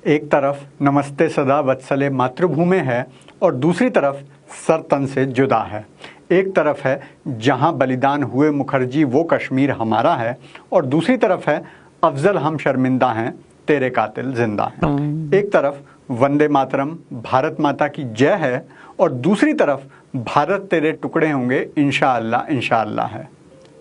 एक तरफ नमस्ते सदा वत्सले मातृभूमि है और दूसरी तरफ सर तन से जुदा है। एक तरफ है जहां बलिदान हुए मुखर्जी वो कश्मीर हमारा है और दूसरी तरफ है अफजल हम शर्मिंदा हैं तेरे कातिल जिंदा हैं। एक तरफ वंदे मातरम भारत माता की जय है और दूसरी तरफ भारत तेरे टुकड़े होंगे इंशाअल्लाह इंशाअल्लाह है।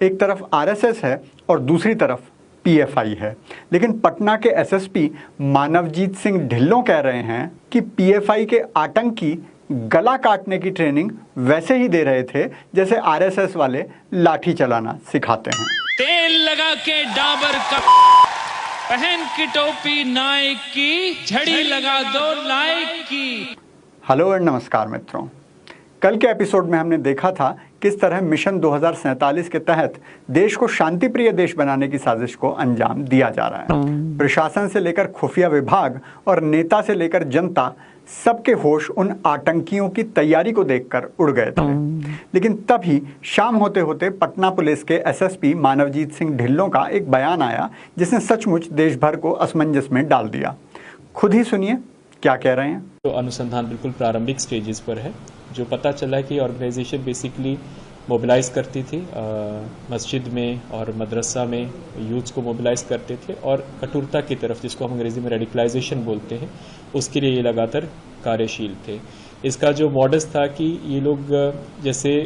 एक तरफ आरएसएस है और दूसरी तरफ पीएफआई है। लेकिन पटना के एसएसपी मानवजीत सिंह ढिल्लों कह रहे हैं कि पीएफआई के आतंकी गला काटने की ट्रेनिंग वैसे ही दे रहे थे जैसे आरएसएस वाले लाठी चलाना सिखाते हैं। तेल लगा के डाबर का पहन की टोपी नाइक की, झड़ी लगा दो लाइक की। हेलो और नमस्कार मित्रों, कल के एपिसोड में हमने देखा था किस तरह मिशन 2047 के तहत देश को शांतिप्रिय देश बनाने की साजिश को अंजाम दिया जा रहा है। प्रशासन से लेकर खुफिया विभाग और नेता से लेकर जनता, सबके होश उन आतंकियों की तैयारी को देखकर उड़ गए थे। लेकिन तभी शाम होते होते पटना पुलिस के एसएसपी मानवजीत सिंह ढिल्लों का एक बयान आया जिसने सचमुच देश भर को असमंजस में डाल दिया। खुद ही सुनिए क्या कह रहे हैं। तो अनुसंधान बिल्कुल प्रारंभिक स्टेजेस पर है। जो पता चला कि ऑर्गेनाइजेशन बेसिकली मोबिलाइज करती थी, मस्जिद में और मदरसा में यूथ्स को मोबिलाइज करते थे और कठोरता की तरफ, जिसको हम अंग्रेजी में रेडिकलाइजेशन बोलते हैं, उसके लिए ये लगातार कार्यशील थे। इसका जो मॉडस था कि ये लोग जैसे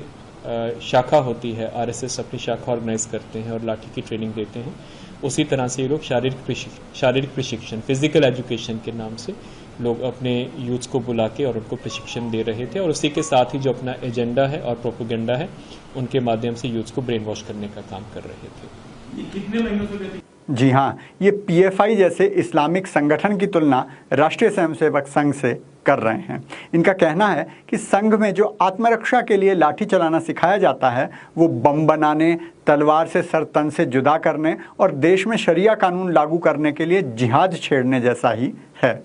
शाखा होती है, आरएसएस अपनी शाखा ऑर्गेनाइज करते हैं और लाठी की ट्रेनिंग देते हैं, उसी तरह से ये लोग शारीरिक प्रशिक्षण, फिजिकल एजुकेशन के नाम से लोग अपने यूथ्स को बुला के और उनको प्रशिक्षण दे रहे थे और उसी के साथ ही जो अपना एजेंडा है और प्रोपेगेंडा है उनके माध्यम से यूथ्स को ब्रेन वॉश करने का काम कर रहे थे। ये कितने महीनों से? जी हाँ, ये पीएफआई जैसे इस्लामिक संगठन की तुलना राष्ट्रीय स्वयंसेवक संघ से कर रहे हैं। इनका कहना है कि संघ में जो आत्मरक्षा के लिए लाठी चलाना सिखाया जाता है वो बम बनाने, तलवार से सर तन से जुदा करने और देश में शरिया कानून लागू करने के लिए जिहाद छेड़ने जैसा ही है।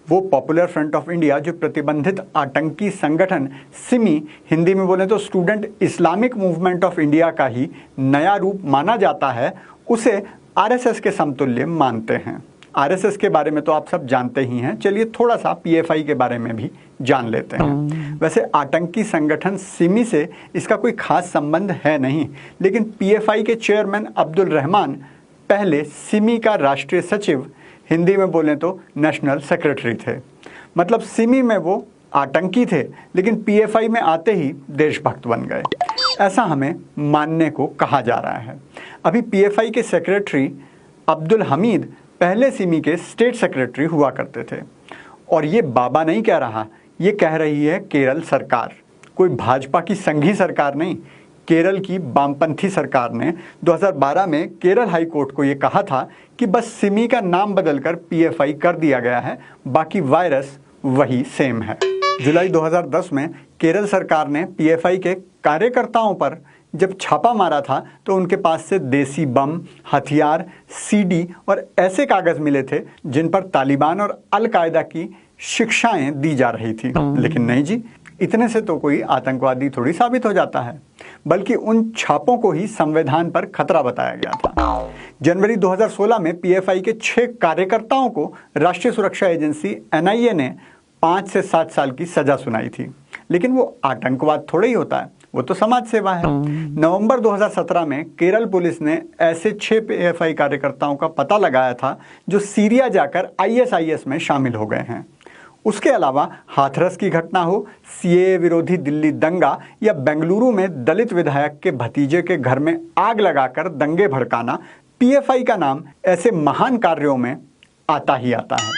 वो पॉपुलर फ्रंट ऑफ इंडिया, जो प्रतिबंधित आतंकी संगठन सिमी, हिंदी में बोले तो student Islamic movement of India का ही नया रूप माना जाता है, उसे आरएसएस के समतुल्य मानते हैं। आरएसएस के बारे में तो आप सब जानते ही हैं, चलिए थोड़ा सा पीएफआई के बारे में भी जान लेते हैं। वैसे आतंकी संगठन सिमी से इसका कोई खास संबंध है नहीं, लेकिन पीएफआई के चेयरमैन अब्दुल रहमान पहले सिमी का राष्ट्रीय सचिव, हिंदी में बोलें तो नेशनल सेक्रेटरी थे। मतलब सिमी में वो आतंकी थे, लेकिन पीएफआई में आते ही देशभक्त बन गए, ऐसा हमें मानने को कहा जा रहा है। अभी पीएफआई के सेक्रेटरी अब्दुल हमीद पहले सिमी के स्टेट सेक्रेटरी हुआ करते थे। और ये बाबा नहीं कह रहा, ये कह रही है केरल सरकार, कोई भाजपा की संघी सरकार नहीं। केरल की वामपंथी सरकार ने 2012 में केरल हाई कोर्ट को ये कहा था कि बस सिमी का नाम बदलकर पीएफआई कर दिया गया है, बाकी वायरस वही सेम है। जुलाई 2010 में केरल सरकार ने पीएफआई के कार्यकर्ताओं पर जब छापा मारा था तो उनके पास से देसी बम, हथियार, सीडी और ऐसे कागज मिले थे जिन पर तालिबान और अल कायदा की शिक्षाएं दी जा रही थी। लेकिन नहीं जी, इतने से तो कोई आतंकवादी थोड़ी साबित हो जाता है, बल्कि उन छापों को ही संविधान पर खतरा बताया गया था। जनवरी 2016 में पीएफआई के 6 कार्यकर्ताओं को राष्ट्रीय सुरक्षा एजेंसी एनआईए ने 5 से 7 साल की सजा सुनाई थी। लेकिन वो आतंकवाद थोड़ा ही होता है, वो तो समाज सेवा है। नवंबर 2017 में केरल पुलिस ने ऐसे 6 पीएफआई कार्यकर्ताओं का पता लगाया था जो सीरिया जाकर आईएसआईएस में शामिल हो गए हैं। उसके अलावा हाथरस की घटना हो, सीएए विरोधी दिल्ली दंगा या बेंगलुरु में दलित विधायक के भतीजे के घर में आग लगाकर दंगे भड़काना, पीएफआई का नाम ऐसे महान कार्यों में आता ही आता है।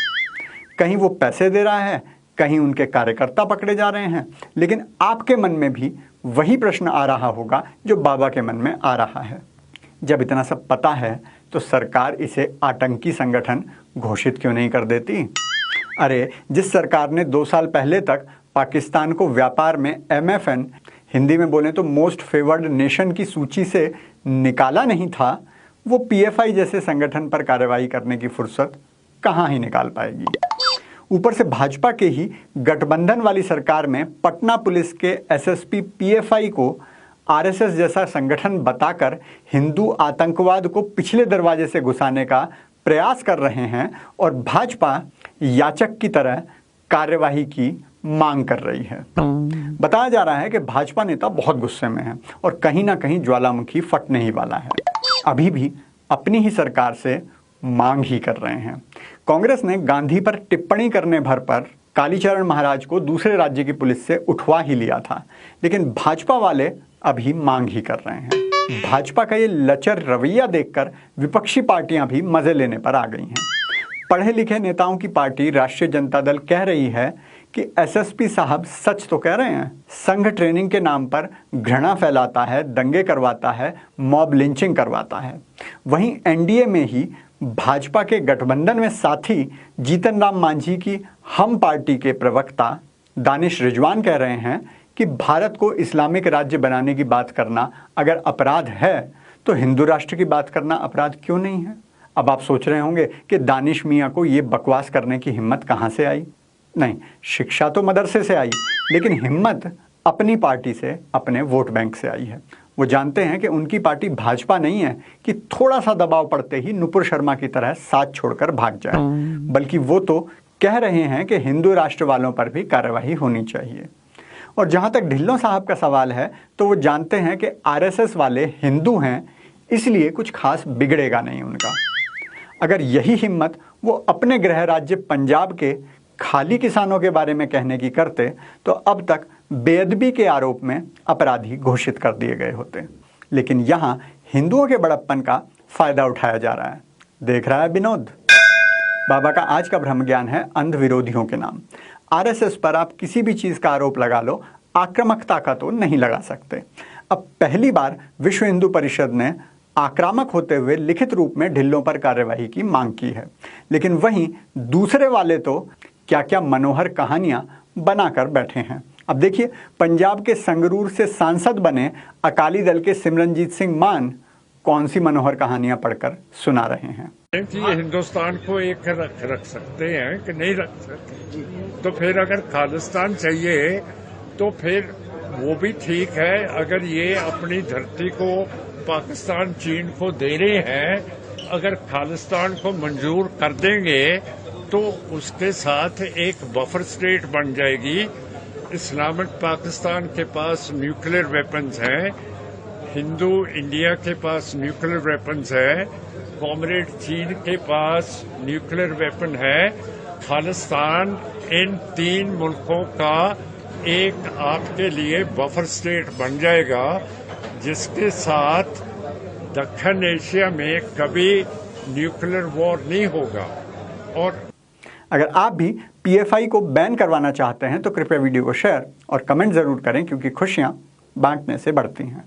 कहीं वो पैसे दे रहा है, कहीं उनके कार्यकर्ता पकड़े जा रहे हैं। लेकिन आपके मन में भी वही प्रश्न आ रहा होगा जो बाबा के मन में आ रहा है। जब इतना सब पता है तो सरकार इसे आतंकी संगठन घोषित क्यों नहीं कर देती? अरे, जिस सरकार ने 2 साल पहले तक पाकिस्तान को व्यापार में MFN, हिंदी में बोलें तो मोस्ट फेवर्ड नेशन की सूची से निकाला नहीं था, वो पीएफआई जैसे संगठन पर कार्रवाई करने की फुर्सत कहाँ ही निकाल पाएगी। ऊपर से भाजपा के ही गठबंधन वाली सरकार में पटना पुलिस के एसएसपी पीएफआई को आरएसएस जैसा संगठन बताकर हिंदू आतंकवाद को पिछले दरवाजे से घुसाने का प्रयास कर रहे हैं और भाजपा याचक की तरह कार्यवाही की मांग कर रही है। बताया जा रहा है कि भाजपा नेता बहुत गुस्से में हैं और कहीं ना कहीं ज्वालामुखी फटने ही वाला है। अभी भी अपनी ही सरकार से मांग ही कर रहे हैं। कांग्रेस ने गांधी पर टिप्पणी करने भर पर कालीचरण महाराज को दूसरे राज्य की पुलिस से उठवा ही लिया था, लेकिन भाजपा वाले अभी मांग ही कर रहे हैं। भाजपा का ये लचर रवैया देखकर विपक्षी पार्टियां भी मजे लेने पर आ गई हैं। पढ़े लिखे नेताओं की पार्टी राष्ट्रीय जनता दल कह रही है कि एसएसपी साहब सच तो कह रहे हैं, संघ ट्रेनिंग के नाम पर घृणा फैलाता है, दंगे करवाता है, मॉब लिंचिंग करवाता है। वहीं एनडीए में ही भाजपा के गठबंधन में साथी जीतन राम मांझी की हम पार्टी के प्रवक्ता दानिश रिजवान कह रहे हैं कि भारत को इस्लामिक राज्य बनाने की बात करना अगर अपराध है तो हिंदू राष्ट्र की बात करना अपराध क्यों नहीं है। अब आप सोच रहे होंगे कि दानिश मियां को ये बकवास करने की हिम्मत कहां से आई। नहीं, शिक्षा तो मदरसे से आई, लेकिन हिम्मत अपनी पार्टी से, अपने वोट बैंक से आई है। वो जानते हैं कि उनकी पार्टी भाजपा नहीं है कि थोड़ा सा दबाव पड़ते ही नुपुर शर्मा की तरह साथ छोड़कर भाग जाए, बल्कि वो तो कह रहे हैं कि हिंदू राष्ट्र वालों पर भी कार्रवाई होनी चाहिए। और जहां तक ढिल्लों साहब का सवाल है तो वो जानते हैं कि आरएसएस वाले हिंदू हैं, इसलिए कुछ खास बिगड़ेगा नहीं उनका। अगर यही हिम्मत वो अपने गृह राज्य पंजाब के खाली किसानों के बारे में कहने की करते तो अब तक बेअदबी के आरोप में अपराधी घोषित कर दिए गए होते। लेकिन यहाँ हिंदुओं के बड़प्पन का फायदा उठाया जा रहा है। देख रहा है विनोद। बाबा का आज का ब्रह्म ज्ञान है अंध विरोधियों के नाम। आरएसएस पर आप किसी भी चीज का आरोप लगा लो, आक्रामकता का तो नहीं लगा सकते। अब पहली बार विश्व हिंदू परिषद ने आक्रामक होते हुए लिखित रूप में ढिल्लों पर कार्यवाही की मांग की है, लेकिन वहीं दूसरे वाले तो क्या क्या मनोहर कहानियां बनाकर बैठे हैं। अब देखिए, पंजाब के संगरूर से सांसद बने अकाली दल के सिमरनजीत सिंह मान कौन सी मनोहर कहानियां पढ़कर सुना रहे हैं। कि ये हिंदुस्तान को एक रख सकते हैं कि नहीं रख सकते, तो फिर अगर खालिस्तान चाहिए तो फिर वो भी ठीक है। अगर ये अपनी धरती को पाकिस्तान चीन को दे रहे हैं, अगर खालिस्तान को मंजूर कर देंगे तो उसके साथ एक बफर स्टेट बन जाएगी। इस्लामिक पाकिस्तान के पास न्यूक्लियर वेपन्स हैं, हिंदू इंडिया के पास न्यूक्लियर वेपन्स है, कॉमरेड चीन के पास न्यूक्लियर वेपन है। खालिस्तान इन तीन मुल्कों का एक आपके लिए बफर स्टेट बन जाएगा, जिसके साथ दक्षिण एशिया में कभी न्यूक्लियर वॉर नहीं होगा। और अगर आप भी पीएफआई को बैन करवाना चाहते हैं तो कृपया वीडियो को शेयर और कमेंट जरूर करें, क्योंकि खुशियां बांटने से बढ़ती हैं।